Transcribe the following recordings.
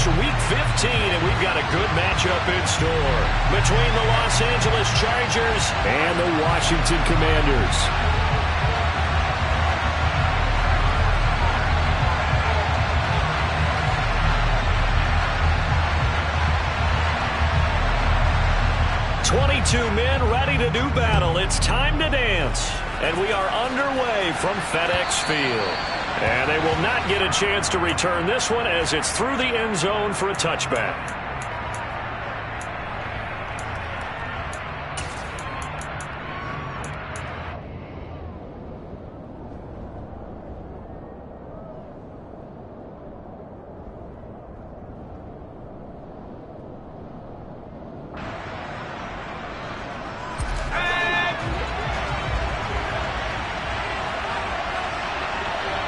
It's Week 15, and we've got a good matchup in store between the Los Angeles Chargers and the Washington Commanders. Two men ready to do battle. It's time to dance. And we are underway from FedEx Field. And they will not get a chance to return this one as it's through the end zone for a touchback.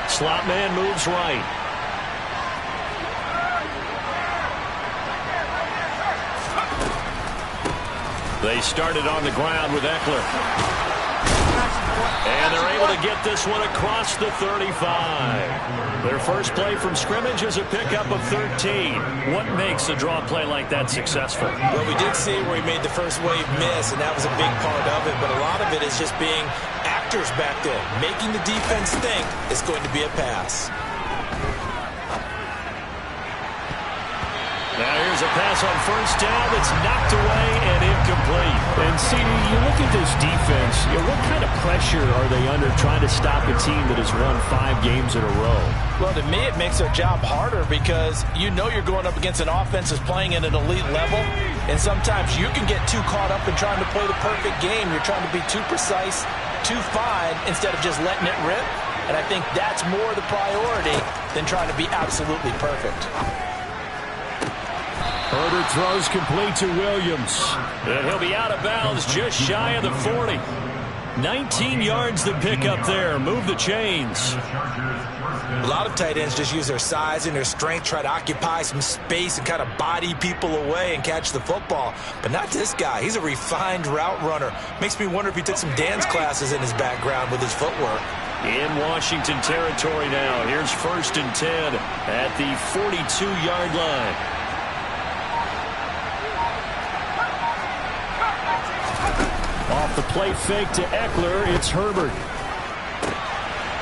Slot man moves right. They started on the ground with Eckler. And they're able to get this one across the 35. Their first play from scrimmage is a pickup of 13. What makes a draw play like that successful? Well, we did see where he made the first wave miss, and that was a big part of it. But a lot of it is just being actors back there, making the defense think it's going to be a pass. Now here's a pass on first down that's knocked away and incomplete. And CD, you look at this defense, what kind of pressure are they under trying to stop a team that has won 5 games in a row? Well, to me, it makes their job harder because you know you're going up against an offense that's playing at an elite level. And sometimes you can get too caught up in trying to play the perfect game. You're trying to be too precise, too fine, instead of just letting it rip. And I think that's more the priority than trying to be absolutely perfect. Herbert throws complete to Williams. And he'll be out of bounds just shy of the 40. 19 yards to pick up there. Move the chains. A lot of tight ends just use their size and their strength, try to occupy some space and kind of body people away and catch the football. But not this guy. He's a refined route runner. Makes me wonder if he took some dance classes in his background with his footwork. In Washington territory now. Here's 1st and 10 at the 42-yard line. Off the play fake to Eckler, it's Herbert.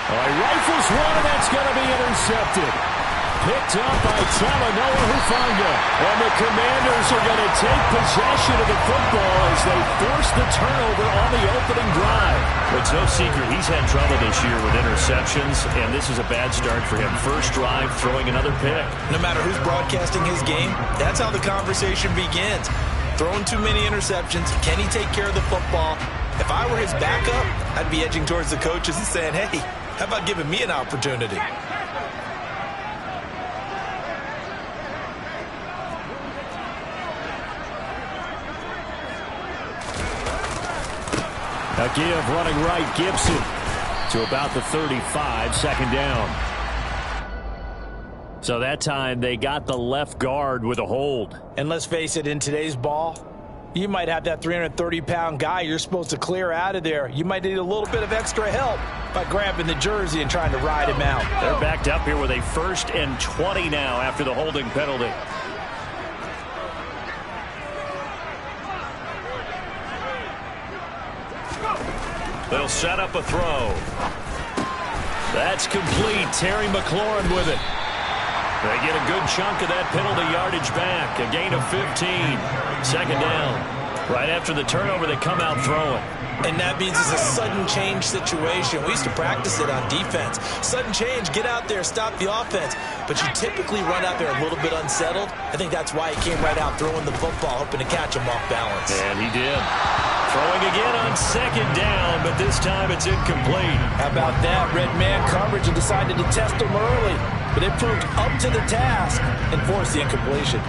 He rifles one, and that's going to be intercepted. Picked up by Talanoa Hufanga. And the Commanders are going to take possession of the football as they force the turnover on the opening drive. It's no secret he's had trouble this year with interceptions, and this is a bad start for him. First drive, throwing another pick. No matter who's broadcasting his game, that's how the conversation begins. Throwing too many interceptions. Can he take care of the football? If I were his backup, I'd be edging towards the coaches and saying, hey, how about giving me an opportunity? A give running right, Gibson to about the 35, 2nd down. So that time they got the left guard with a hold. And let's face it, in today's ball, you might have that 330-pound guy you're supposed to clear out of there. You might need a little bit of extra help by grabbing the jersey and trying to ride him out. They're backed up here with a 1st and 20 now after the holding penalty. They'll set up a throw. That's complete. Terry McLaurin with it. They get a good chunk of that penalty yardage back. A gain of 15. 2nd down. Right after the turnover, they come out throwing. And that means it's a sudden change situation. We used to practice it on defense. Sudden change, get out there, stop the offense. But you typically run out there a little bit unsettled. I think that's why he came right out throwing the football, hoping to catch him off balance. And he did. Throwing again on 2nd down, but this time it's incomplete. How about that? Red man coverage and decided to test him early. But it proved up to the task and forced the incompletion.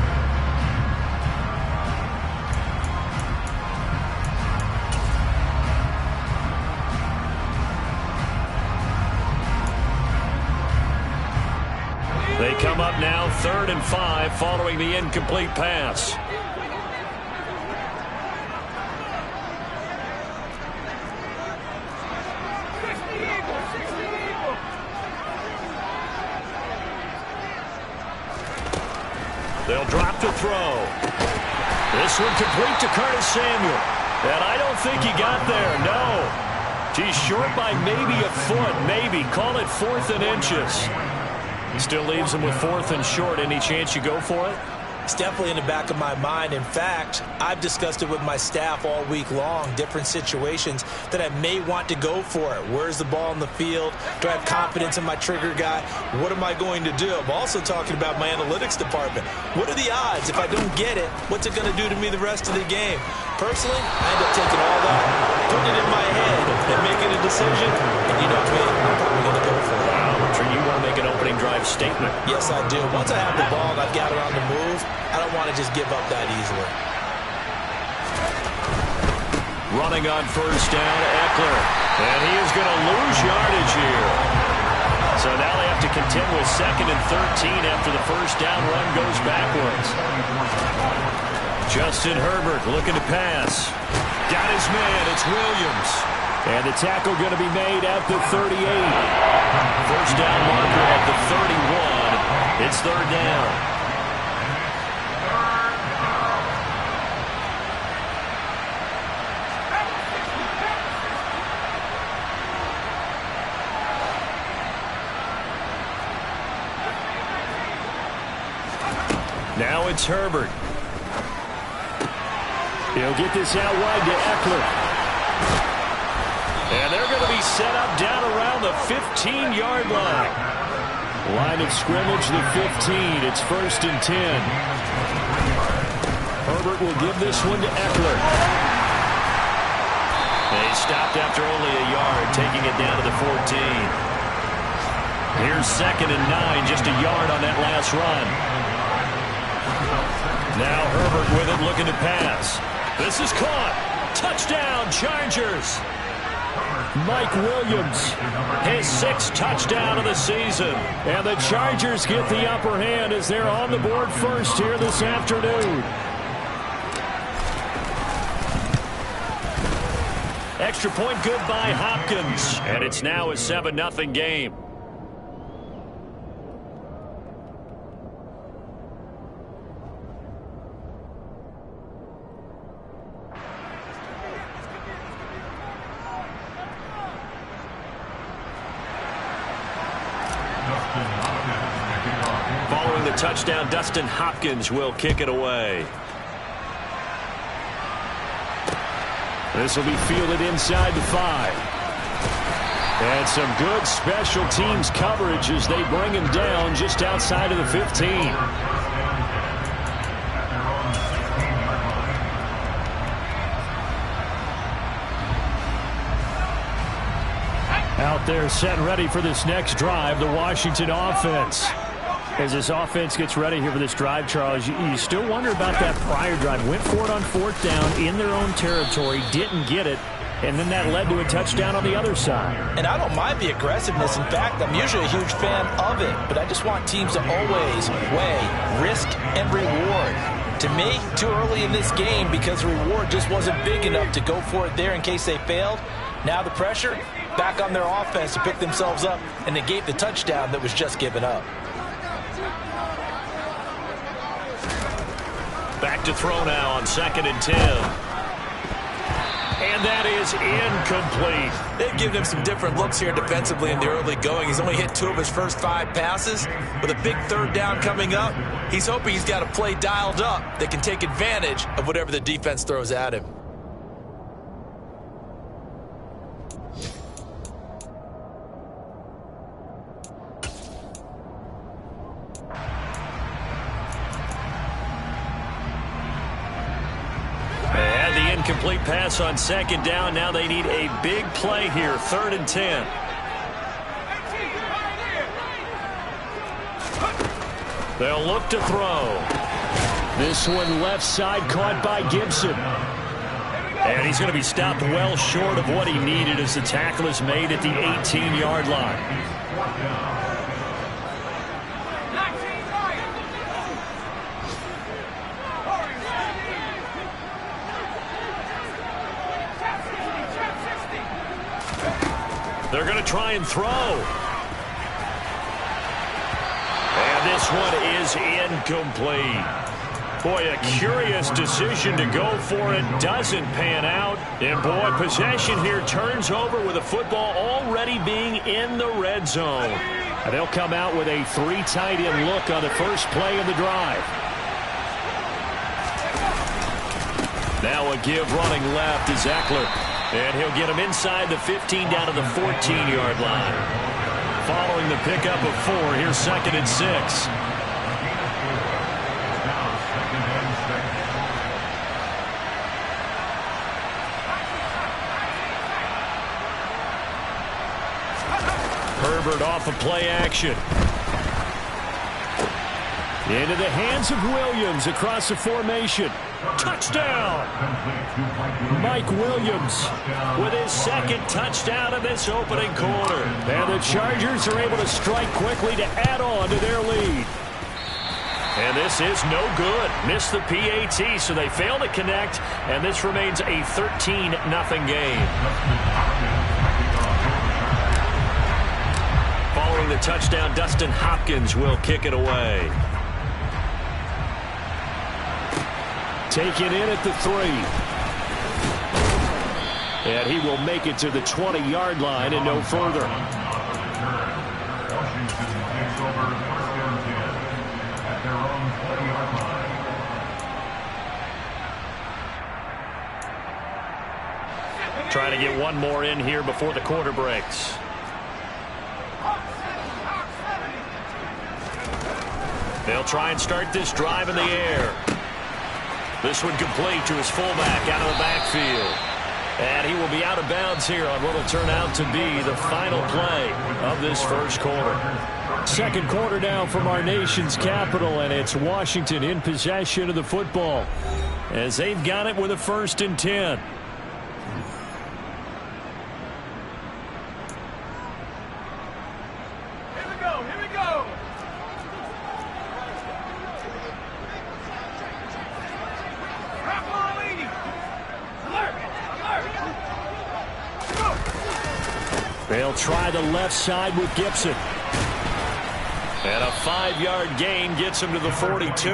They come up now 3rd and 5 following the incomplete pass. They'll drop to throw. This one complete to Curtis Samuel. And I don't think he got there, no. He's short by maybe a foot, maybe. Call it 4th and inches. Still leaves him with 4th and short. Any chance you go for it? It's definitely in the back of my mind. In fact, I've discussed it with my staff all week long, different situations that I may want to go for it. Where's the ball in the field? Do I have confidence in my trigger guy? What am I going to do? I'm also talking about my analytics department. What are the odds? If I don't get it, what's it going to do to me the rest of the game? Personally, I end up taking all that, putting it in my head, and making a decision. And you know me, I'm probably going to go for it. Wow, you want to make an opening drive statement. Yes, I do. Once I have the ball and I've got it on the move, I don't want to just give up that easily. Running on first down, Eckler. And he is going to lose yardage here. So now they have to contend with 2nd and 13 after the first down run goes backwards. Justin Herbert looking to pass. Got his man. It's Williams. And the tackle going to be made at the 38. First down marker at the 31. It's 3rd down. Now it's Herbert. He'll get this out wide to Eckler. And they're going to be set up down around the 15-yard line. Line of scrimmage, the 15. It's 1st and 10. Herbert will give this one to Eckler. They stopped after only a yard, taking it down to the 14. Here's 2nd and 9, just a yard on that last run. Now Herbert with it, looking to pass. This is caught. Touchdown, Chargers. Mike Williams, his 6th touchdown of the season. And the Chargers get the upper hand as they're on the board first here this afternoon. Extra point good by Hopkins. And it's now a 7-0 game. Following the touchdown, Dustin Hopkins will kick it away. This will be fielded inside the 5. And some good special teams coverage as they bring him down just outside of the 15. Out there set ready for this next drive, the Washington offense. As this offense gets ready here for this drive, Charles, you still wonder about that prior drive. Went for it on 4th down in their own territory, didn't get it, and then that led to a touchdown on the other side. And I don't mind the aggressiveness. In fact, I'm usually a huge fan of it, but I just want teams to always weigh risk and reward. To me, too early in this game because the reward just wasn't big enough to go for it there in case they failed. Now the pressure back on their offense to pick themselves up and negate the touchdown that was just given up. Back to throw now on 2nd and 10. And that is incomplete. They've given him some different looks here defensively in the early going. He's only hit 2 of his first 5 passes. With a big 3rd down coming up, he's hoping he's got a play dialed up that can take advantage of whatever the defense throws at him. Complete pass on 2nd down. Now they need a big play here. 3rd and 10. They'll look to throw. This one left side caught by Gibson. And he's going to be stopped well short of what he needed as the tackle is made at the 18-yard line. They're going to try and throw. And this one is incomplete. Boy, a curious decision to go for it. Doesn't pan out. And, boy, possession here turns over with the football already being in the red zone. And they'll come out with a 3 tight end look on the first play of the drive. Now a give running left is Eckler. And he'll get him inside the 15 down to the 14-yard line. Following the pickup of 4, here's 2nd and 6. Herbert off of play action. Into the hands of Williams across the formation. Touchdown! Mike Williams with his 2nd touchdown in this opening quarter. And the Chargers are able to strike quickly to add on to their lead. And this is no good. Missed the PAT, so they fail to connect, and this remains a 13-0 game. Following the touchdown, Dustin Hopkins will kick it away. Taken in at the 3. And he will make it to the 20-yard line and no further. Trying to get one more in here before the quarter breaks. They'll try and start this drive in the air. This one complete to his fullback out of the backfield. And he will be out of bounds here on what will turn out to be the final play of this first quarter. Second quarter now from our nation's capital, and it's Washington in possession of the football as they've got it with a 1st and 10. They'll try the left side with Gibson. And a 5-yard gain gets him to the 42.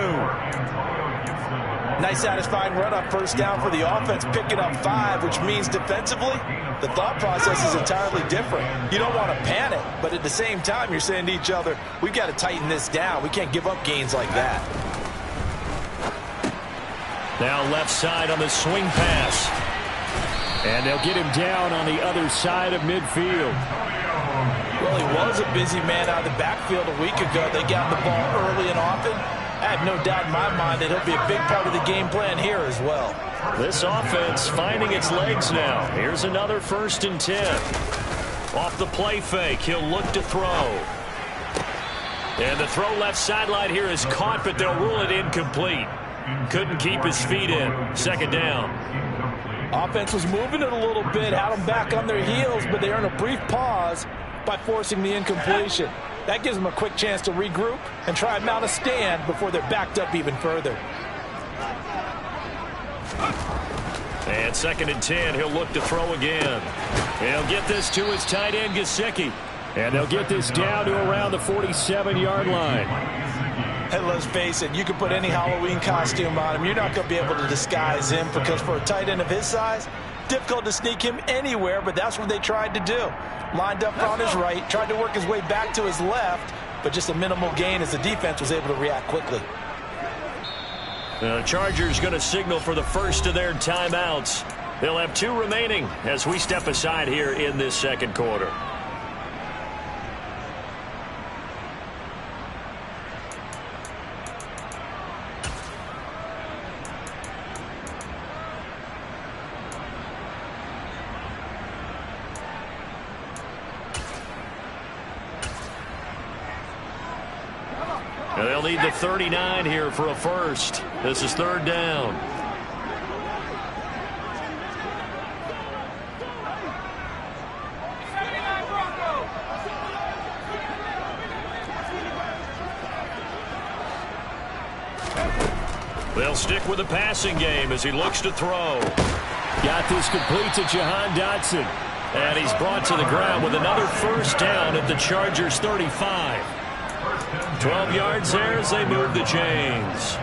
Nice satisfying run up first down for the offense, picking up 5, which means defensively, the thought process is entirely different. You don't want to panic, but at the same time, you're saying to each other, we've got to tighten this down. We can't give up gains like that. Now left side on the swing pass. And they'll get him down on the other side of midfield. Well, he was a busy man out of the backfield a week ago. They got the ball early and often. I have no doubt in my mind that he'll be a big part of the game plan here as well. This offense finding its legs now. Here's another 1st and 10. Off the play fake, he'll look to throw. And the throw left sideline here is caught, but they'll rule it incomplete. Couldn't keep his feet in. 2nd down. Offense was moving it a little bit, had them back on their heels, but they earned a brief pause by forcing the incompletion. That gives them a quick chance to regroup and try and mount a stand before they're backed up even further. And 2nd and 10, he'll look to throw again. He'll get this to his tight end, Gesicki. And they'll get this down to around the 47-yard line. And let's face it, you can put any Halloween costume on him. You're not going to be able to disguise him because for a tight end of his size, difficult to sneak him anywhere, but that's what they tried to do. Lined up on his right, tried to work his way back to his left, but just a minimal gain as the defense was able to react quickly. The Chargers going to signal for the first of their timeouts. They'll have 2 remaining as we step aside here in this second quarter. They'll need the 39 here for a first. This is 3rd down. They'll stick with the passing game as he looks to throw. Got this complete to Jahan Dotson. And he's brought to the ground with another first down at the Chargers 35. 12 yards there as they move the chains.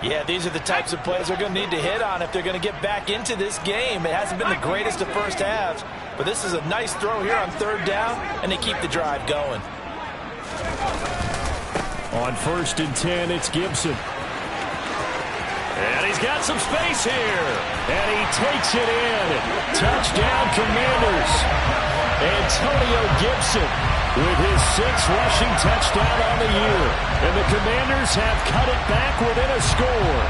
Yeah, these are the types of plays they're going to need to hit on if they're going to get back into this game. It hasn't been the greatest of first halves, but this is a nice throw here on third down, and they keep the drive going. On 1st and 10, it's Gibson. And he's got some space here. And he takes it in. Touchdown, Commanders. Antonio Gibson with his 6th rushing touchdown on the year. And the Commanders have cut it back within a score.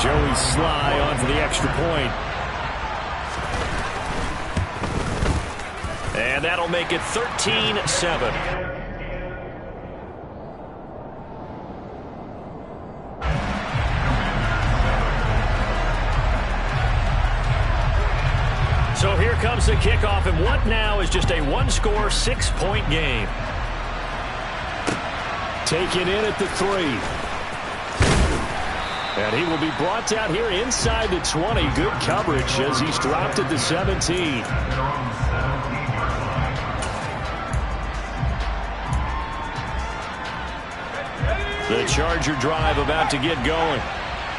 Joey Sly on for the extra point. And that'll make it 13-7. So here comes the kickoff, and what now is just a one-score, 6-point game. Taken in at the 3. And he will be brought down here inside the 20. Good coverage as he's dropped at the 17. The Charger drive about to get going.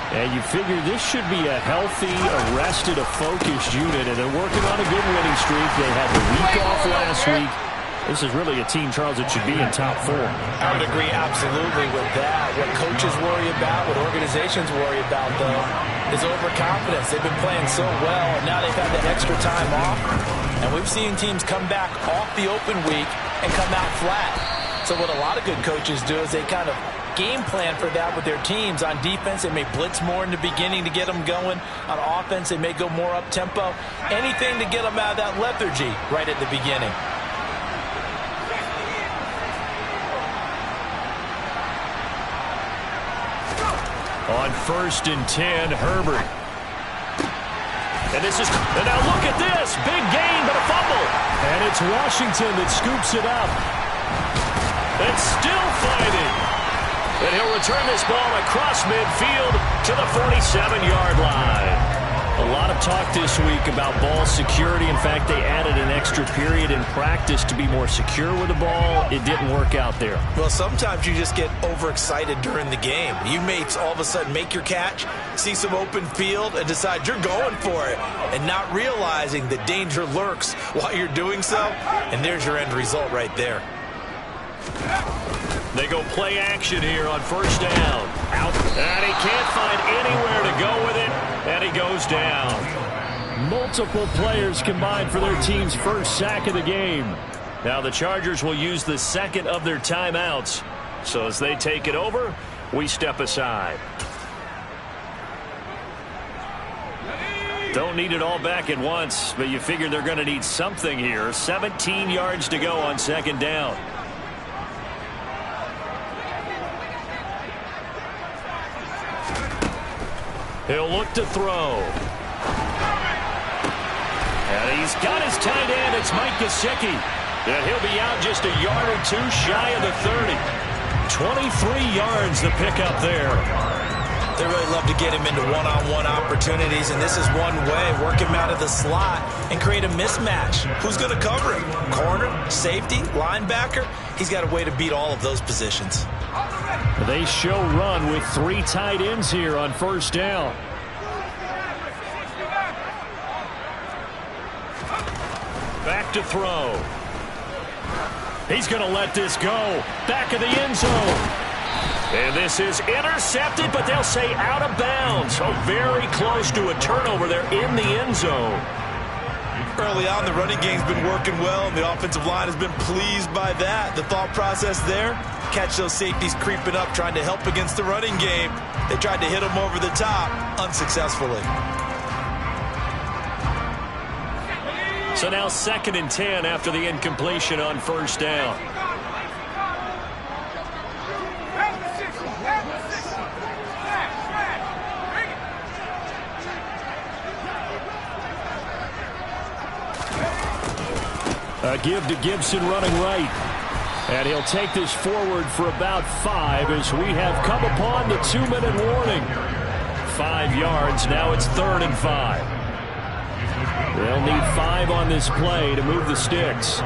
And you figure this should be a healthy, arrested, a focused unit, and they're working on a good winning streak. They had the week off last week. This is really a team, Charles, that should be in top 4. I would agree absolutely with that. What coaches worry about, what organizations worry about, though, is overconfidence. They've been playing so well, and now they've had the extra time off. And we've seen teams come back off the open week and come out flat. So what a lot of good coaches do is they kind of game plan for that with their teams. On defense, they may blitz more in the beginning to get them going. On offense, they may go more up-tempo. Anything to get them out of that lethargy right at the beginning. On 1st and 10, Herbert. And now look at this. Big gain, but a fumble. And it's Washington that scoops it up. It's still fighting. And he'll return this ball across midfield to the 47-yard line. A lot of talk this week about ball security. In fact, they added an extra period in practice to be more secure with the ball. It didn't work out there. Well, sometimes you just get overexcited during the game. You may all of a sudden make your catch, see some open field, and decide you're going for it, and not realizing the danger lurks while you're doing so. And there's your end result right there. They go play action here on 1st down. Out. And he can't find anywhere to go with it. And he goes down. Multiple players combined for their team's first sack of the game. Now the Chargers will use the second of their timeouts. So as they take it over, we step aside. Don't need it all back at once, but you figure they're going to need something here. 17 yards to go on 2nd down. He'll look to throw. And he's got his tight end. It's Mike Gesicki. And he'll be out just a yard or two shy of the 30. 23 yards the pickup there. They really love to get him into one-on-one opportunities, and this is one way. Work him out of the slot and create a mismatch. Who's going to cover him? Corner, safety, linebacker? He's got a way to beat all of those positions. They show run with 3 tight ends here on 1st down. Back to throw. He's going to let this go. Back of the end zone. And this is intercepted, but they'll say out of bounds. So very close to a turnover there in the end zone. Early on, the running game's been working well, and the offensive line has been pleased by that. The thought process there, catch those safeties creeping up, trying to help against the running game. They tried to hit them over the top, unsuccessfully. So now 2nd and 10 after the incompletion on 1st down. A give to Gibson running right. And he'll take this forward for about 5 as we have come upon the 2-minute warning. 5 yards. Now it's 3rd and 5. They'll need 5 on this play to move the sticks.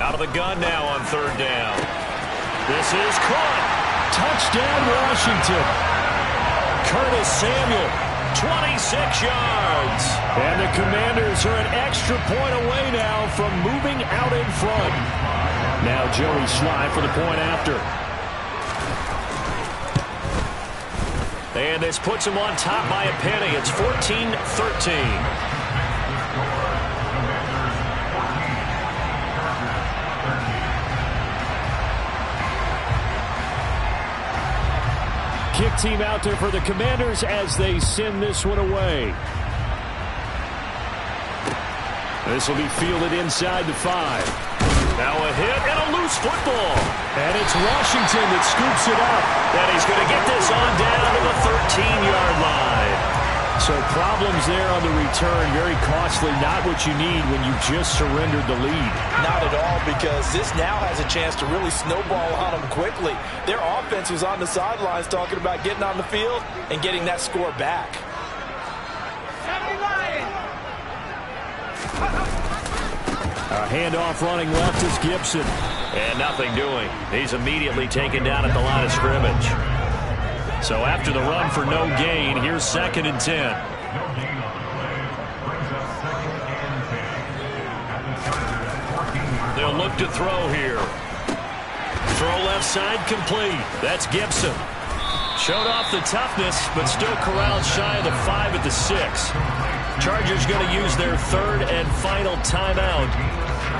Out of the gun now on third down. This is caught. Touchdown, Washington. Curtis Samuel, 26 yards. And the Commanders are an extra point away now from moving out in front. Now Joey Slye for the point after. And this puts him on top by a penny. It's 14-13. Kick team out there for the Commanders as they send this one away. This will be fielded inside the 5. Now a hit and a loose football. And it's Washington that scoops it up. And he's going to get this on down to the 13-yard line. So problems there on the return. Very costly. Not what you need when you just surrendered the lead. Not at all, because this now has a chance to really snowball on them quickly. Their offense was on the sidelines talking about getting on the field and getting that score back. A handoff running left is Gibson. And nothing doing. He's immediately taken down at the line of scrimmage. So after the run for no gain, here's 2nd and 10. They'll look to throw here. Throw left side complete. That's Gibson. Showed off the toughness, but still corralled shy of the 5 at the 6. Chargers going to use their 3rd and final timeout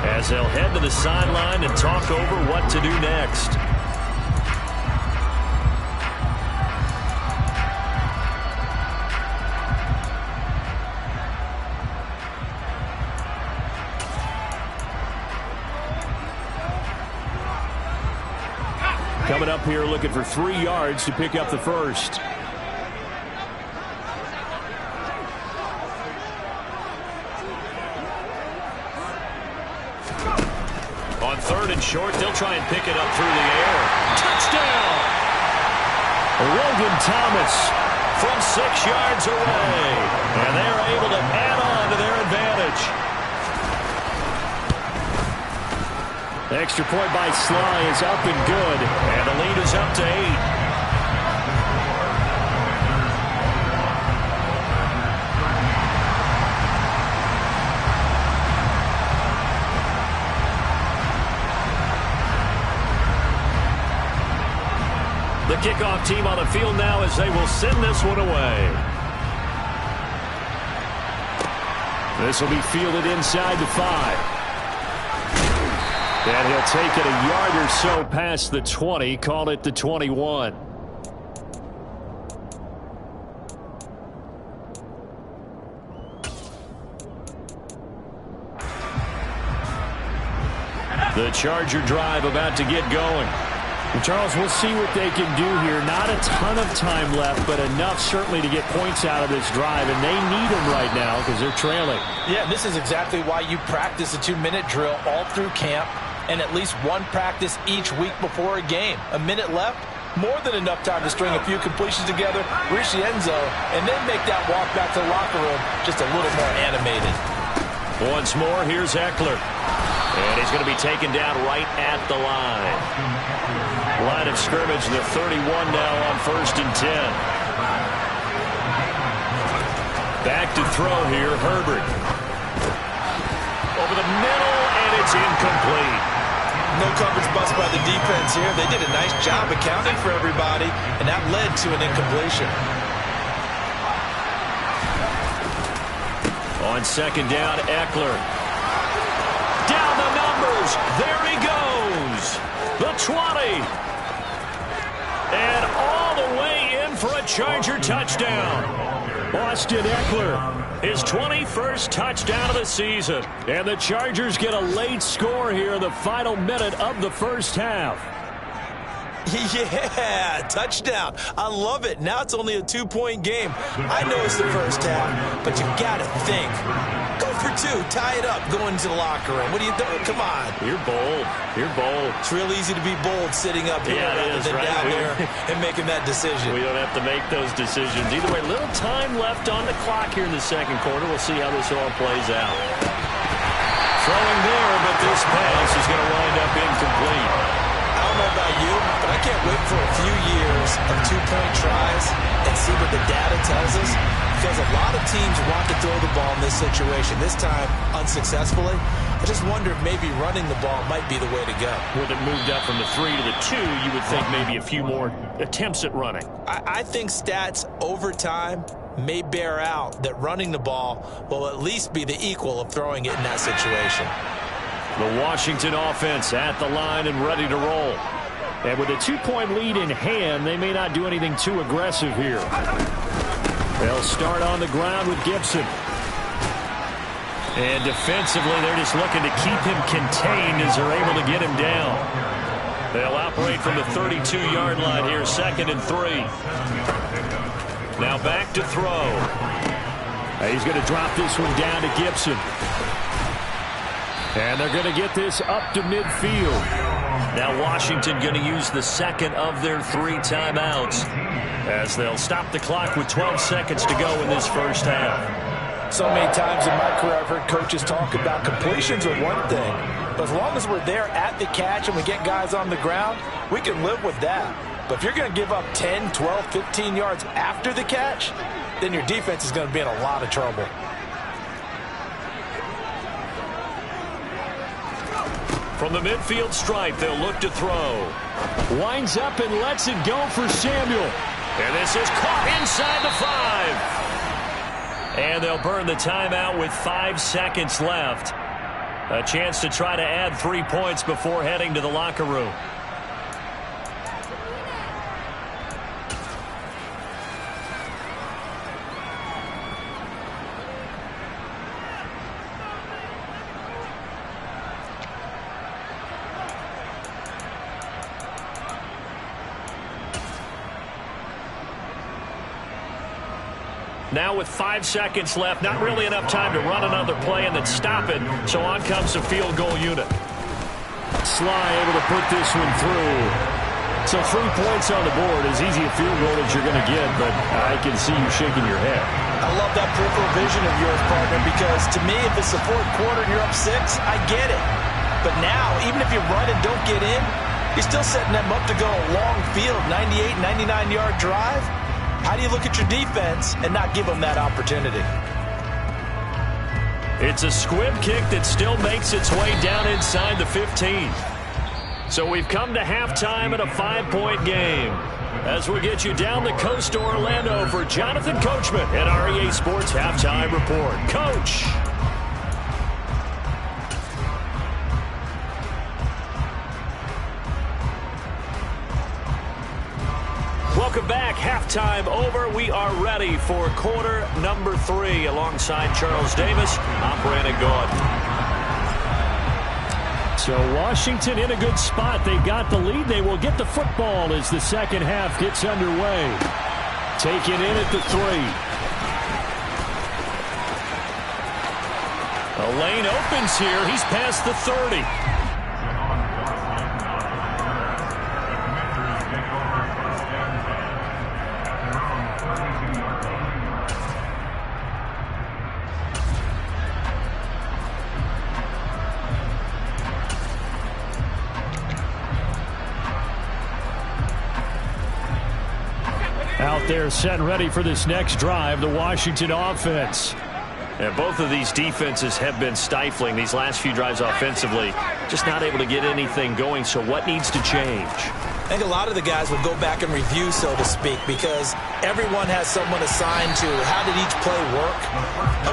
as they'll head to the sideline and talk over what to do next. Coming up here looking for 3 yards to pick up the first. On 3rd and short, they'll try and pick it up through the air. Touchdown! Logan Thomas from 6 yards away. And they're able to add on to their advantage. The extra point by Slye is up and good. And the lead is up to 8. The kickoff team on the field now as they will send this one away. This will be fielded inside the 5. And he'll take it a yard or so past the 20, call it the 21. The Charger drive about to get going. Charles, we'll see what they can do here. Not a ton of time left, but enough certainly to get points out of this drive, and they need them right now because they're trailing. Yeah, this is exactly why you practice a 2-minute drill all through camp and at least one practice each week before a game. A minute left, more than enough time to string a few completions together, reach the end zone, and then make that walk back to the locker room just a little more animated. Once more, here's Eckler. And he's going to be taken down right at the line. Line of scrimmage, the 31 now on 1st and 10. Back to throw here, Herbert. Over the middle, and it's incomplete. No coverage bust by the defense here. They did a nice job accounting for everybody, and that led to an incompletion. On 2nd down, Eckler. Down the numbers. There he goes. The 20. And all the way in for a Charger touchdown. Austin Eckler, his 21st touchdown of the season. And the Chargers get a late score here in the final minute of the first half. Yeah, touchdown. I love it. Now it's only a 2-point game. I know it's the first half, but you got to think. Go for 2. Tie it up. Go into the locker room. What are you doing? Come on. You're bold. You're bold. It's real easy to be bold sitting up here rather than down there and making that decision. We don't have to make those decisions. Either way, little time left on the clock here in the second quarter. We'll see how this all plays out. Throwing there, but this pass is going to wind up incomplete. I don't know about you, but I can't wait for a few years of two-point tries and see what the data tells us. Because a lot of teams want to throw the ball in this situation. This time, unsuccessfully. I just wonder if maybe running the ball might be the way to go. With it moved up from the 3 to the 2, you would think maybe a few more attempts at running. I think stats over time may bear out that running the ball will at least be the equal of throwing it in that situation. The Washington offense at the line and ready to roll. And with a 2-point lead in hand, they may not do anything too aggressive here. They'll start on the ground with Gibson. And defensively, they're just looking to keep him contained as they're able to get him down. They'll operate from the 32-yard line here, 2nd and 3. Now back to throw. He's going to drop this one down to Gibson. And they're going to get this up to midfield. Now Washington going to use the second of their 3 timeouts as they'll stop the clock with 12 seconds to go in this first half. So many times in my career I've heard coaches talk about completions are one thing, but as long as we're there at the catch and we get guys on the ground, we can live with that. But if you're going to give up 10, 12, 15 yards after the catch, then your defense is going to be in a lot of trouble. From the midfield stripe, they'll look to throw. Winds up and lets it go for Samuel. And this is caught inside the 5. And they'll burn the timeout with 5 seconds left. A chance to try to add 3 points before heading to the locker room. Now with 5 seconds left, not really enough time to run another play and then stop it. So on comes the field goal unit. Sly able to put this one through. So 3 points on the board, as easy a field goal as you're going to get, but I can see you shaking your head. I love that peripheral vision of yours, partner, because to me, if it's the 4th quarter and you're up 6, I get it. But now, even if you run and don't get in, you're still setting them up to go a long field, 98, 99-yard drive. How do you look at your defense and not give them that opportunity? It's a squib kick that still makes its way down inside the 15. So we've come to halftime in a 5-point game. As we get you down the coast to Orlando for Jonathan Coachman at REA Sports Halftime Report. Coach! Welcome back. Halftime over. We are ready for quarter number 3 alongside Charles Davis. I'm Brandon Gordon. So Washington in a good spot. They've got the lead. They will get the football as the second half gets underway. Taken in at the 3. A lane opens here. He's past the 30. Out there set and ready for this next drive, the Washington offense. And both of these defenses have been stifling these last few drives offensively. Just not able to get anything going, so what needs to change? I think a lot of the guys will go back and review, so to speak, because everyone has someone assigned to how did each play work.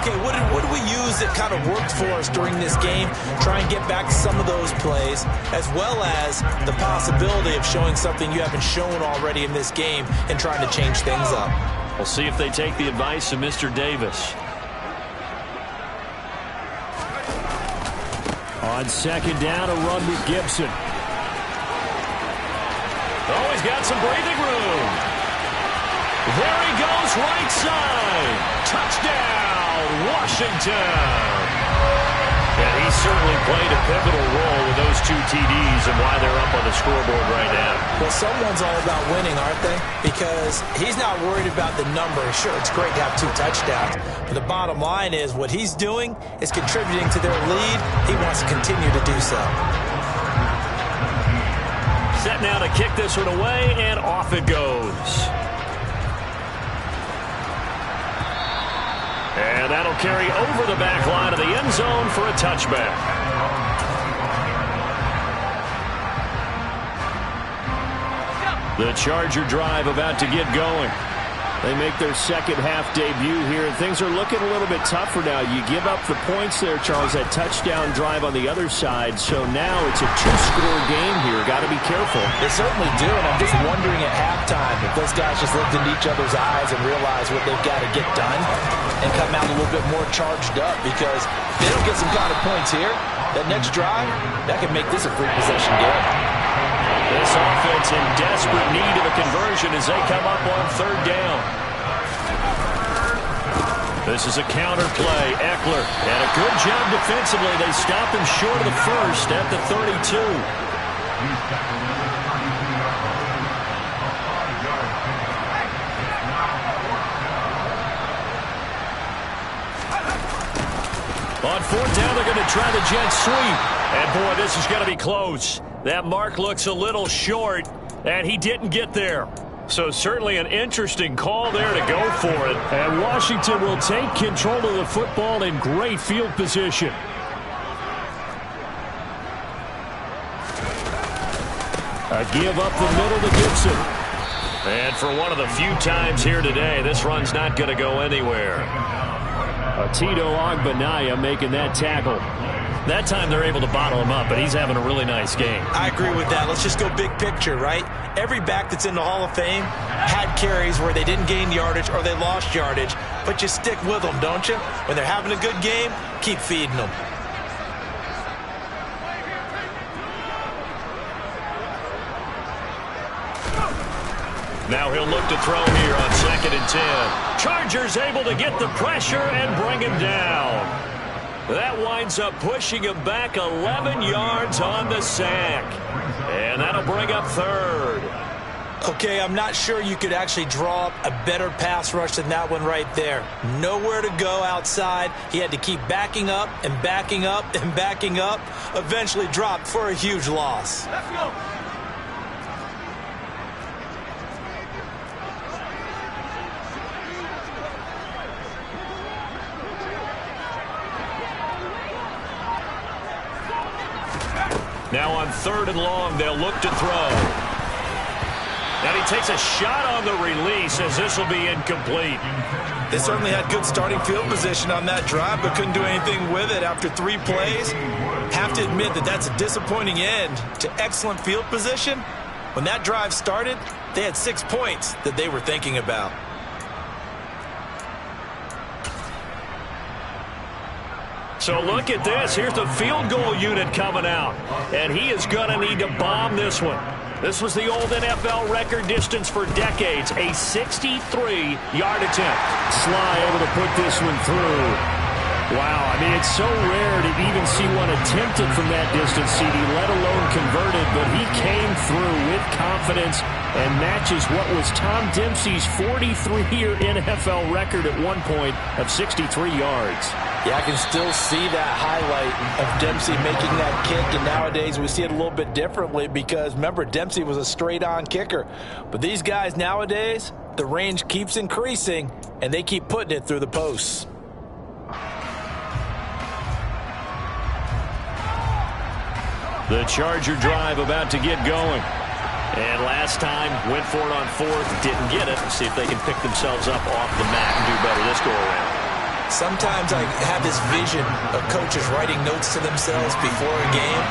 Okay, what do we use that kind of worked for us during this game? Try and get back to some of those plays, as well as the possibility of showing something you haven't shown already in this game and trying to change things up. We'll see if they take the advice of Mr. Davis. On second down, a run with Gibson. Oh, he's got some breathing room. There he goes, right side. Touchdown, Washington. And he certainly played a pivotal role with those 2 TDs and why they're up on the scoreboard right now. Well, someone's all about winning, aren't they? Because he's not worried about the number. Sure, it's great to have 2 touchdowns. But the bottom line is what he's doing is contributing to their lead. He wants to continue to do so. Set now to kick this one away, and off it goes. And that'll carry over the back line of the end zone for a touchback. The Charger drive about to get going. They make their second half debut here, and things are looking a little bit tougher now. You give up the points there, Charles, that touchdown drive on the other side. So now it's a 2-score game here. Got to be careful. They certainly do, and I'm just wondering at halftime if those guys just looked into each other's eyes and realized what they've got to get done and come out a little bit more charged up, because if they don't get some kind of points here, that next drive, that could make this a free possession game. This offense in desperate need of a conversion as they come up on 3rd down. This is a counter play. Eckler, and a good job defensively. They stop him short of the first at the 32. On 4th down, they're going to try the jet sweep. And, boy, this is going to be close. That mark looks a little short, and he didn't get there. So certainly an interesting call there to go for it. And Washington will take control of the football in great field position. A give up the middle to Gibson. And for one of the few times here today, this run's not going to go anywhere. Tito Ogbanaya making that tackle. That time they're able to bottle him up, but he's having a really nice game. I agree with that. Let's just go big picture, right? Every back that's in the Hall of Fame had carries where they didn't gain yardage or they lost yardage, but you stick with them, don't you? When they're having a good game, keep feeding them. Now he'll look to throw here on 2nd and 10. Chargers able to get the pressure and bring him down. That winds up pushing him back 11 yards on the sack. And that'll bring up 3rd. Okay, I'm not sure you could actually draw up a better pass rush than that one right there. Nowhere to go outside. He had to keep backing up and backing up and backing up. Eventually dropped for a huge loss. Let's go. Now on 3rd and long, they'll look to throw. And he takes a shot on the release as this will be incomplete. They certainly had good starting field position on that drive, but couldn't do anything with it after 3 plays. Have to admit that that's a disappointing end to excellent field position. When that drive started, they had 6 points that they were thinking about. So look at this. Here's the field goal unit coming out. And he is going to need to bomb this one. This was the old NFL record distance for decades, a 63-yard attempt. Sly able to put this one through. Wow, I mean, it's so rare to even see one attempted from that distance, CD, let alone converted, but he came through with confidence and matches what was Tom Dempsey's 43-year NFL record at one point of 63 yards. Yeah, I can still see that highlight of Dempsey making that kick, and nowadays we see it a little bit differently because, remember, Dempsey was a straight-on kicker. But these guys nowadays, the range keeps increasing, and they keep putting it through the posts. The Charger drive about to get going. And last time, went for it on 4th, didn't get it. See if they can pick themselves up off the mat and do better this go-around. Sometimes I have this vision of coaches writing notes to themselves before a game,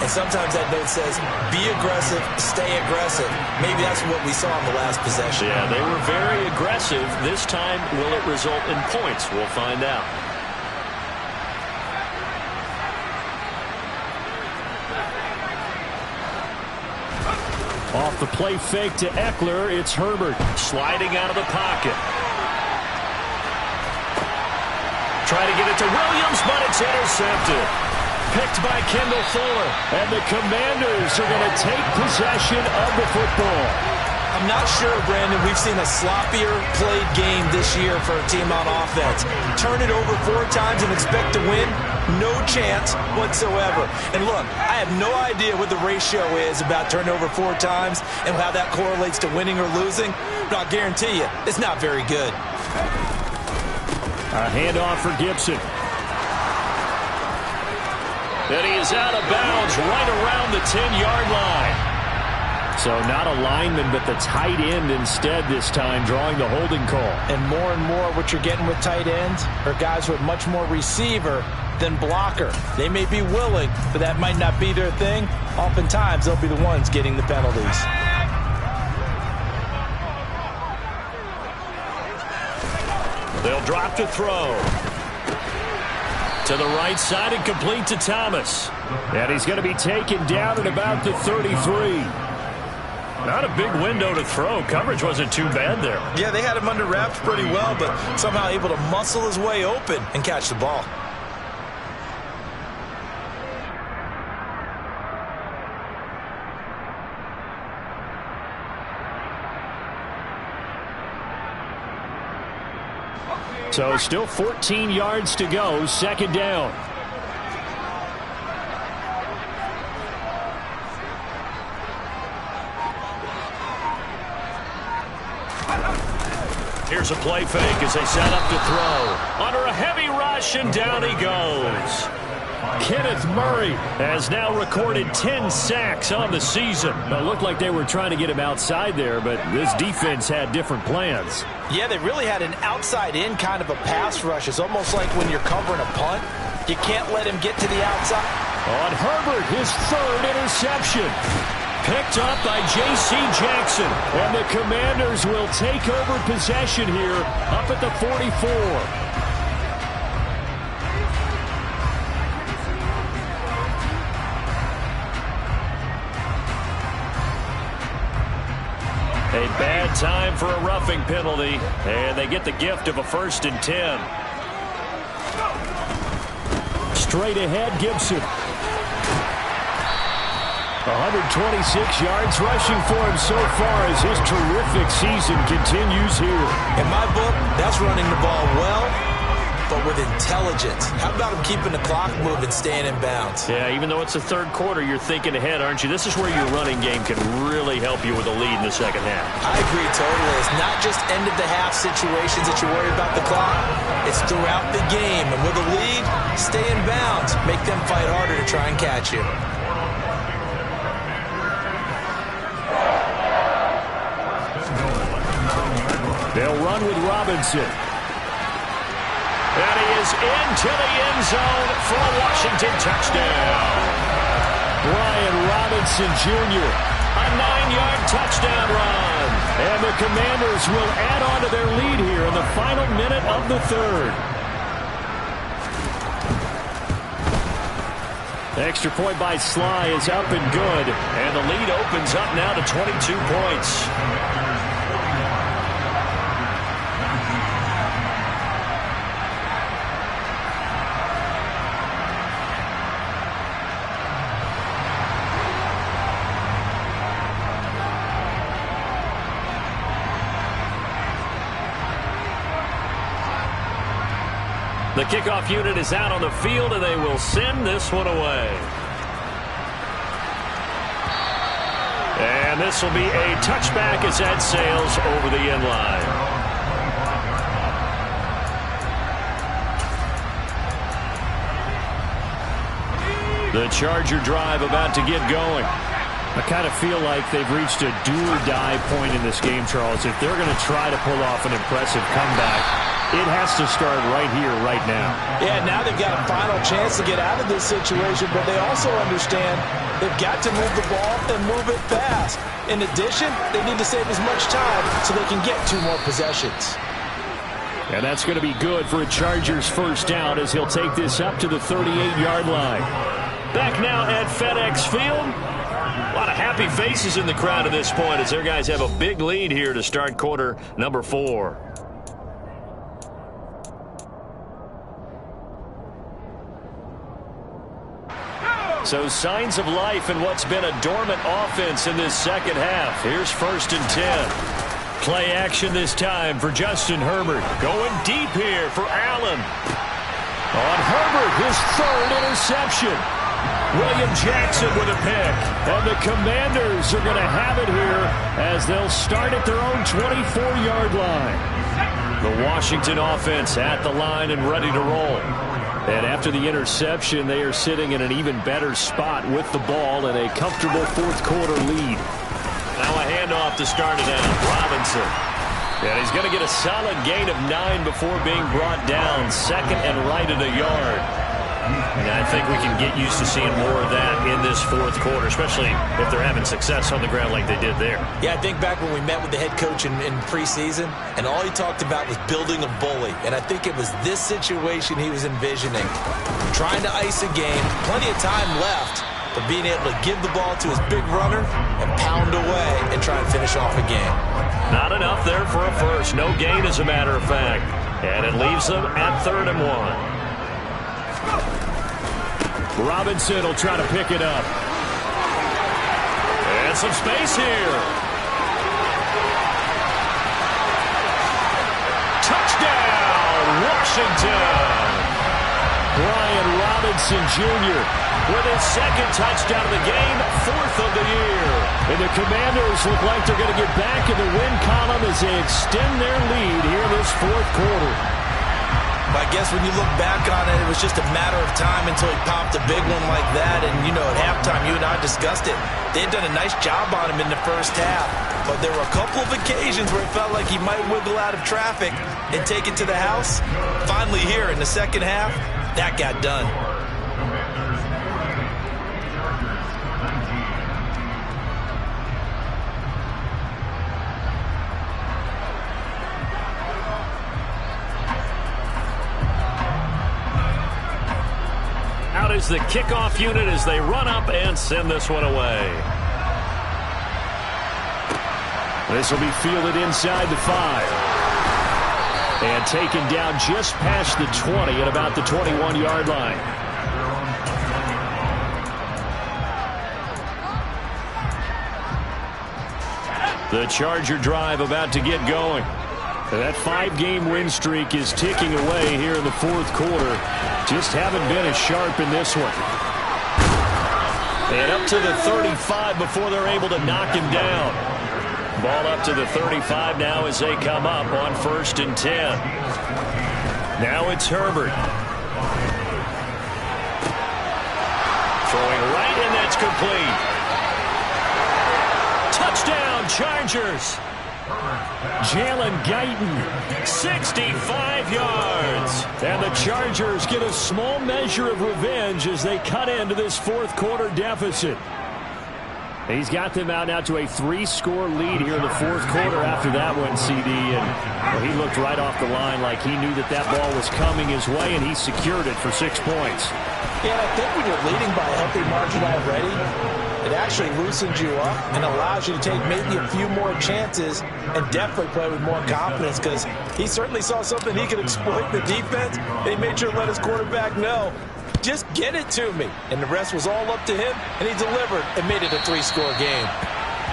and sometimes that note says, be aggressive, stay aggressive. Maybe that's what we saw in the last possession. Yeah, they were very aggressive. This time, will it result in points? We'll find out. Off the play fake to Eckler, it's Herbert. Sliding out of the pocket. Try to get it to Williams, but it's intercepted. picked by Kendall Fuller. And the Commanders are going to take possession of the football. I'm not sure, Brandon, we've seen a sloppier played game this year for a team on offense. Turn it over 4 times and expect to win? No chance whatsoever. And look, I have no idea what the ratio is about turning over 4 times and how that correlates to winning or losing, but I'll guarantee you, it's not very good. A handoff for Gibson. And he is out of bounds right around the 10-yard line. So not a lineman, but the tight end instead this time, drawing the holding call. And more what you're getting with tight ends are guys with much more receiver than blocker. They may be willing, but that might not be their thing. Oftentimes, they'll be the ones getting the penalties. They'll drop to throw. To the right side and complete to Thomas. And he's going to be taken down at about the 33. Not a big window to throw. Coverage wasn't too bad there. Yeah, they had him under wraps pretty well, but somehow able to muscle his way open and catch the ball. So still 14 yards to go, second down. Here's a play fake as they set up to throw. Under a heavy rush, and down he goes. Kenneth Murray has now recorded 10 sacks on the season. It looked like they were trying to get him outside there, but this defense had different plans. Yeah, they really had an outside-in kind of a pass rush. It's almost like when you're covering a punt, you can't let him get to the outside. On Herbert, his 3rd interception. Picked up by J.C. Jackson. And the Commanders will take over possession here up at the 44. A bad time for a roughing penalty, and they get the gift of a 1st and 10. Straight ahead, Gibson. 126 yards rushing for him so far as his terrific season continues here. In my book, that's running the ball well, but with intelligence. How about him keeping the clock moving, staying in bounds? Yeah, even though it's the 3rd quarter, you're thinking ahead, aren't you? This is where your running game can really help you with a lead in the second half. I agree totally. It's not just end-of-the-half situations that you worry about the clock. It's throughout the game. And with a lead, stay in bounds. Make them fight harder to try and catch you. They'll run with Robinson. And he is into the end zone for a Washington touchdown. Brian Robinson Jr. A 9-yard touchdown run. And the Commanders will add on to their lead here in the final minute of the 3rd. Extra point by Sly is up and good. And the lead opens up now to 22 points. The kickoff unit is out on the field, and they will send this one away. And this will be a touchback as that sails over the end line. The Charger drive about to get going. I kind of feel like they've reached a do-or-die point in this game, Charles. If they're going to try to pull off an impressive comeback, it has to start right here, right now. Yeah, now they've got a final chance to get out of this situation, but they also understand they've got to move the ball and move it fast. In addition, they need to save as much time so they can get 2 more possessions. And that's going to be good for a Chargers first down as he'll take this up to the 38-yard line. Back now at FedEx Field. A lot of happy faces in the crowd at this point as their guys have a big lead here to start quarter number 4. So signs of life in what's been a dormant offense in this second half. Here's 1st and 10. Play action this time for Justin Herbert. Going deep here for Allen. On Herbert, his 3rd interception. William Jackson with a pick. And the Commanders are going to have it here as they'll start at their own 24-yard line. The Washington offense at the line and ready to roll. And after the interception, they are sitting in an even better spot with the ball and a comfortable 4th quarter lead. Now a handoff to start it out. Robinson. And he's going to get a solid gain of 9 before being brought down. 2nd and right at a yard. And I think we can get used to seeing more of that in this 4th quarter, especially if they're having success on the ground like they did there. Yeah, I think back when we met with the head coach in preseason, and all he talked about was building a bully. And I think it was this situation he was envisioning. Trying to ice a game, plenty of time left, but being able to give the ball to his big runner and pound away and try and finish off a game. Not enough there for a first. No gain, as a matter of fact. And it leaves them at 3rd and 1. Robinson will try to pick it up. And some space here. Touchdown, Washington. Brian Robinson Jr. with his 2nd touchdown of the game, 4th of the year. And the Commanders look like they're going to get back in the win column as they extend their lead here in this 4th quarter. I guess when you look back on it, it was just a matter of time until he popped a big one like that. And, you know, at halftime, you and I discussed it. They had done a nice job on him in the first half. But there were a couple of occasions where it felt like he might wiggle out of traffic and take it to the house. Finally here in the second half, that got done. Is the kickoff unit as they run up and send this one away. This will be fielded inside the 5. And taken down just past the 20 at about the 21-yard line. The Charger drive about to get going. That 5-game win streak is ticking away here in the 4th quarter. Just haven't been as sharp in this one. And up to the 35 before they're able to knock him down. Ball up to the 35 now as they come up on 1st and 10. Now it's Herbert. Throwing right, and that's complete. Touchdown, Chargers. Jalen Guyton, 65 yards. And the Chargers get a small measure of revenge as they cut into this 4th quarter deficit. He's got them out now to a 3-score lead here in the 4th quarter after that one, CD. And he looked right off the line like he knew that that ball was coming his way, and he secured it for 6 points. Yeah, I think when you're leading by a healthy margin already, it actually loosens you up and allows you to take maybe a few more chances and definitely play with more confidence, because he certainly saw something he could exploit in the defense, and he made sure to let his quarterback know, just get it to me. And the rest was all up to him, and he delivered and made it a 3-score game.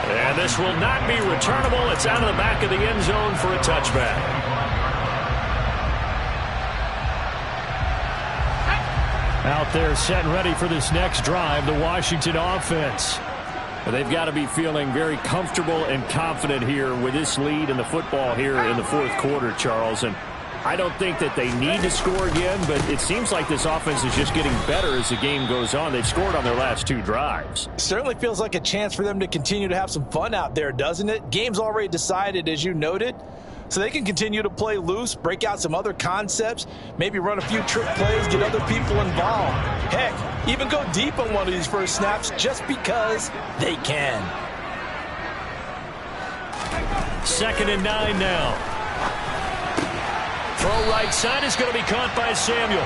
And this will not be returnable. It's out of the back of the end zone for a touchback. Out there set and ready for this next drive, the Washington offense. They've got to be feeling very comfortable and confident here with this lead in the football here in the 4th quarter, Charles. And I don't think that they need to score again, but it seems like this offense is just getting better as the game goes on. They've scored on their last 2 drives. Certainly feels like a chance for them to continue to have some fun out there, doesn't it? Game's already decided, as you noted. So they can continue to play loose, break out some other concepts, maybe run a few trick plays, get other people involved. Heck, even go deep on one of these first snaps just because they can. 2nd and 9 now. Throw right side is going to be caught by Samuel.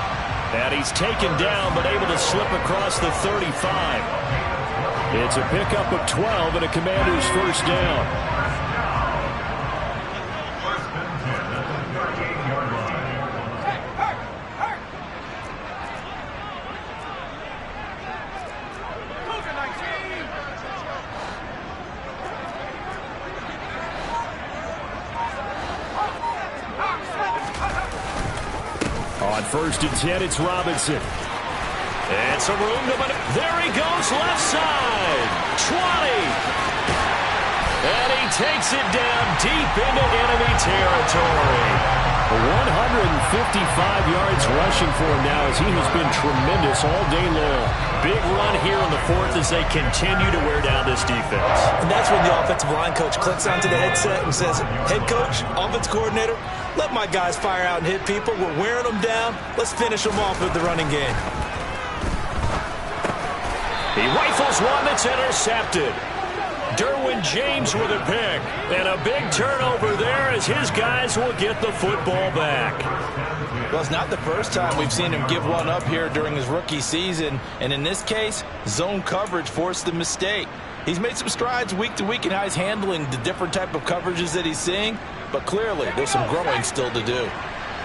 And he's taken down but able to slip across the 35. It's a pickup of 12 and a Commander's first down. On 1st and 10, it's Robinson. And some room to maneuver. There he goes, left side. 20. And he takes it down deep into enemy territory. 155 yards rushing for him now as he has been tremendous all day long. Big run here in the 4th as they continue to wear down this defense. And that's when the offensive line coach clicks onto the headset and says, head coach, offense coordinator, let my guys fire out and hit people. We're wearing them down. Let's finish them off with the running game. He rifles one that's intercepted. Derwin James with a pick. And a big turnover there as his guys will get the football back. Well, it's not the first time we've seen him give one up here during his rookie season. And in this case, zone coverage forced the mistake. He's made some strides week to week in how he's handling the different type of coverages that he's seeing. But clearly, there's some growing still to do.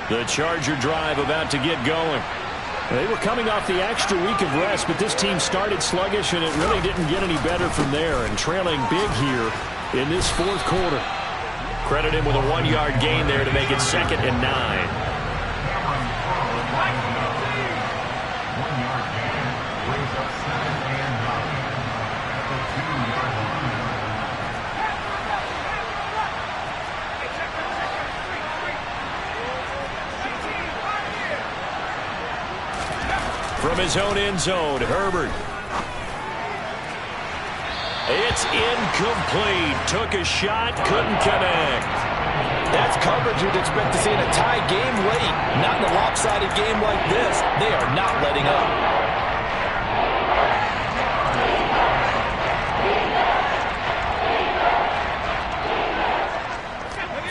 The Charger drive about to get going. They were coming off the extra week of rest, but this team started sluggish, and it really didn't get any better from there, and trailing big here in this 4th quarter. Credit him with a 1-yard gain there to make it 2nd and 9. From his own end zone, Herbert. It's incomplete. Took a shot, couldn't connect. That's coverage you'd expect to see in a tie game late. Not in a lopsided game like this. They are not letting up.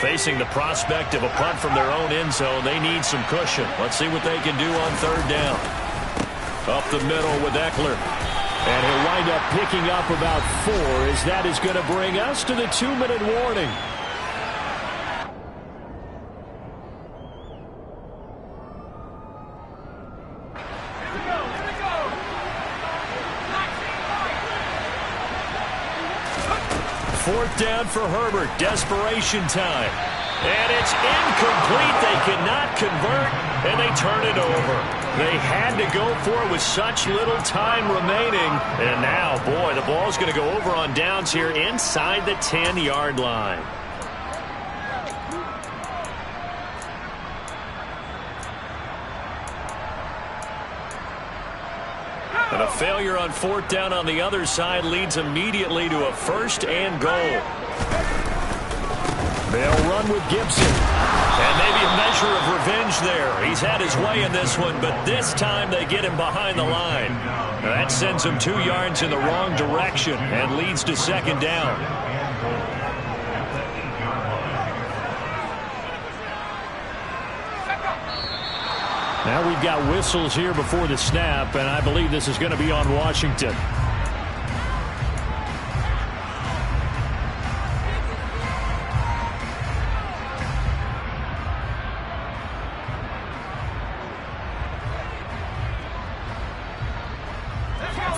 Facing the prospect of a punt from their own end zone, they need some cushion. Let's see what they can do on 3rd down. Up the middle with Eckler. And he'll wind up picking up about 4 as that is going to bring us to the 2-minute warning. Fourth down for Herbert. Desperation time. And it's incomplete. They cannot convert, and they turn it over. They had to go for it with such little time remaining. And now, boy, the ball's going to go over on downs here inside the 10-yard line. And a failure on 4th down on the other side leads immediately to a 1st and goal. They'll run with Gibson. And maybe a measure of revenge there. He's had his way in this one, but this time they get him behind the line. That sends him 2 yards in the wrong direction and leads to 2nd down. Now we've got whistles here before the snap, and I believe this is going to be on Washington.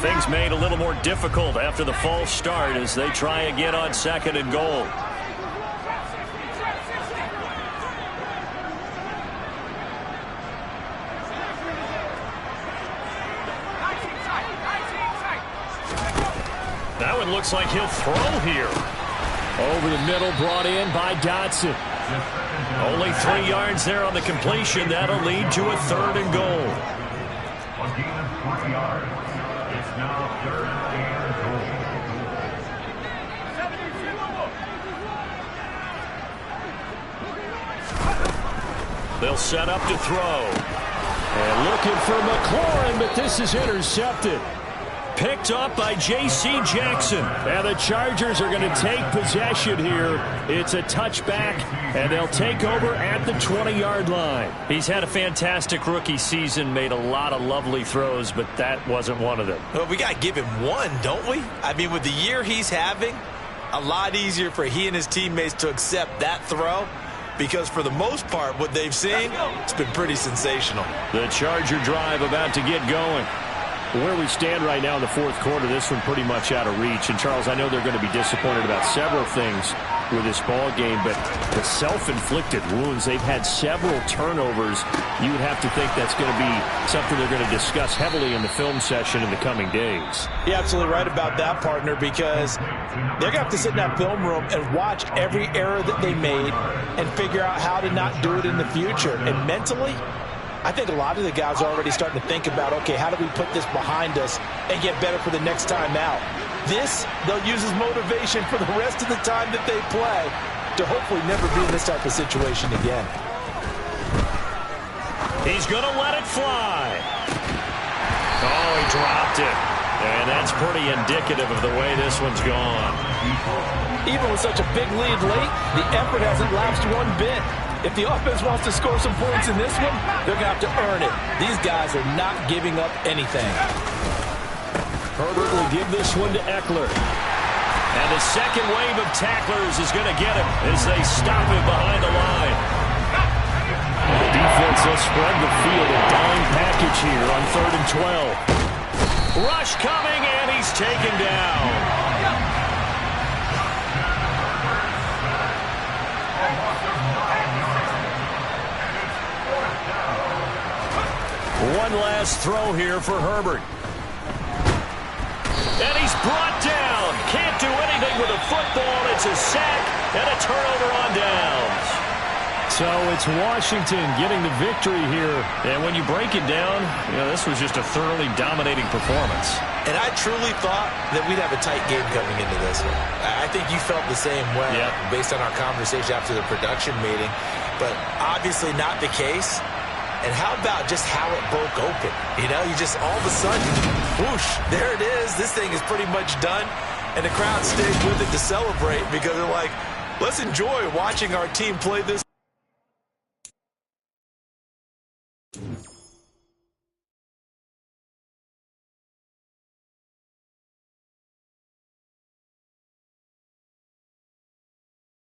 Things made a little more difficult after the false start as they try again on 2nd and goal. That one looks like he'll throw here. Over the middle, brought in by Dotson. Only 3 yards there on the completion. That'll lead to a 3rd and goal. They'll set up to throw. And looking for McLaurin, but this is intercepted. Picked up by J.C. Jackson. And the Chargers are going to take possession here. It's a touchback, and they'll take over at the 20-yard line. He's had a fantastic rookie season, made a lot of lovely throws, but that wasn't one of them. Well, we got to give him one, don't we? I mean, with the year he's having, a lot easier for he and his teammates to accept that throw. Because for the most part, what they've seen, it's been pretty sensational. The Charger drive about to get going. Where we stand right now in the 4th quarter, this one pretty much out of reach. And, Charles, I know they're going to be disappointed about several things. with this ball game, but the self-inflicted wounds, they've had several turnovers. You would have to think that's going to be something they're going to discuss heavily in the film session in the coming days. You're absolutely right about that, partner, because they're going to have to sit in that film room and watch every error that they made and figure out how to not do it in the future. And mentally, I think a lot of the guys are already starting to think about, okay, how do we put this behind us and get better for the next time out? This, they'll use as motivation for the rest of the time that they play to hopefully never be in this type of situation again. He's going to let it fly. Oh, he dropped it. And that's pretty indicative of the way this one's gone. Even with such a big lead late, the effort hasn't lapsed one bit. If the offense wants to score some points in this one, they're going to have to earn it. These guys are not giving up anything. Herbert will give this one to Eckler. And the second wave of tacklers is going to get him as they stop him behind the line. The defense will spread the field, a dime package here on 3rd and 12. Rush coming, and he's taken down. One last throw here for Herbert. And he's brought down. Can't do anything with a football. It's a sack and a turnover on downs. So it's Washington getting the victory here. And when you break it down, you know, this was just a thoroughly dominating performance. And I truly thought that we'd have a tight game coming into this one. I think you felt the same way based on our conversation after the production meeting. But obviously not the case. And how about just how it broke open? You know, you just all of a sudden, whoosh, there it is. This thing is pretty much done. And the crowd stayed with it to celebrate because they're like, let's enjoy watching our team play this.